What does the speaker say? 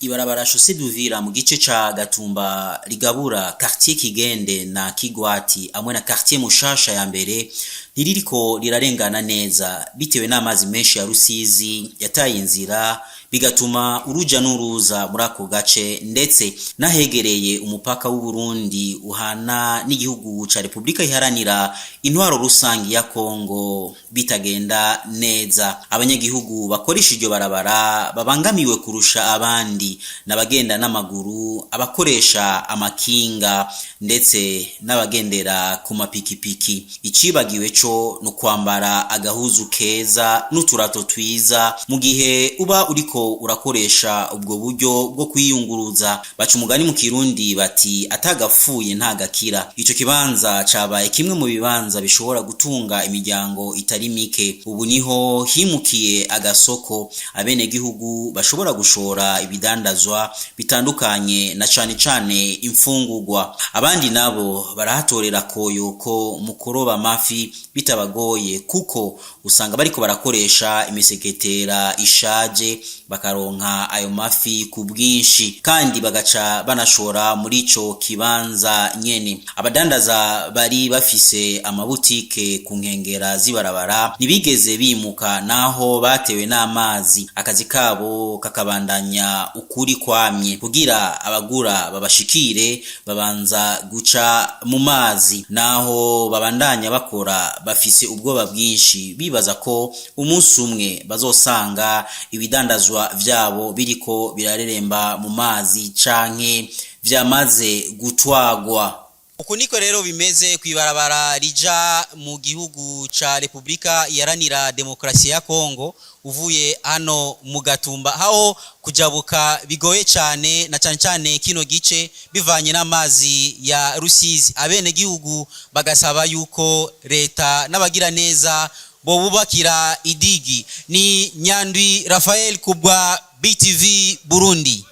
Ibarabara Chaussée d'Uvira mu gice ca Gatumba rigabura quartier Kigende na Kigwati amwe na quartier Mushasha ya mbere ntiririko rirarengana neza bitewe n'amazi menshi ya Rusizi yataye inzira bigatuma uruja n'uruza muri ako gace ndetse nahegereye umupaka w'u Burundi uhana n'igihugu ca Republika Iharanira Intwaro Rusangi ya Kongo bitagenda neza. Abanyagihugu bakoresha iryo barabara babangamiwe kurusha abandi n'abagenda n'amaguru, abakoresha amakinga ndetse n'abagendera ku mapikipiki. Icibagiwe co no kwambara agahuzu keza n'uturato twiza mu gihe uba uriko urakoresha ubwo buryo bwo kwiyunguruza. Baca umugani mu Kirundi bati atagapfuye ntagakira. Ico kibanza cabaye kimwe mu bibanza bishobora gutunga imiryango itari mike. Ubu niho himukiye agasoko abene gihugu bashobora gushora ibidandazwa bitandukanye na cane imfungurwa. Abandi nabo barahatorera koyoko mu kuroba amafi bitabagoye kuko usanga bariko barakoresha imisegetera ishaje bakaronka ayo mafi ku bwinshi kandi bagaca banashora muri ico kibanza nyene. Abadandaza bari bafise amabutike ku nkengera zibarabara nibigeze bimuka naho batewe n'amazi. Akazi kabo kakabandanya ukuri kwamye kugira abagura babashikire babanza guca mu mazi, naho babandanya bakora bafise ubwoba bwinshi bibaza ko umunsi umwe bazosanga ibidandazwa vyabo biriko birareremba mu mazi canke vyamaze gutwagwa. Uku niko rero bimeze kwibarabara rija mu gihugu ca Republika Iharanira Demokarasi ya Kongo uvuye hano mu Gatumba, aho kujabuka bigoye cyane na cyane kino gice bivanye n'amazi ya Rusizi. Abene gihugu bagasaba yuko leta n'abagira neza bo bubakira idigi. Ni Nyandwi Raphael kubwa BTV Burundi.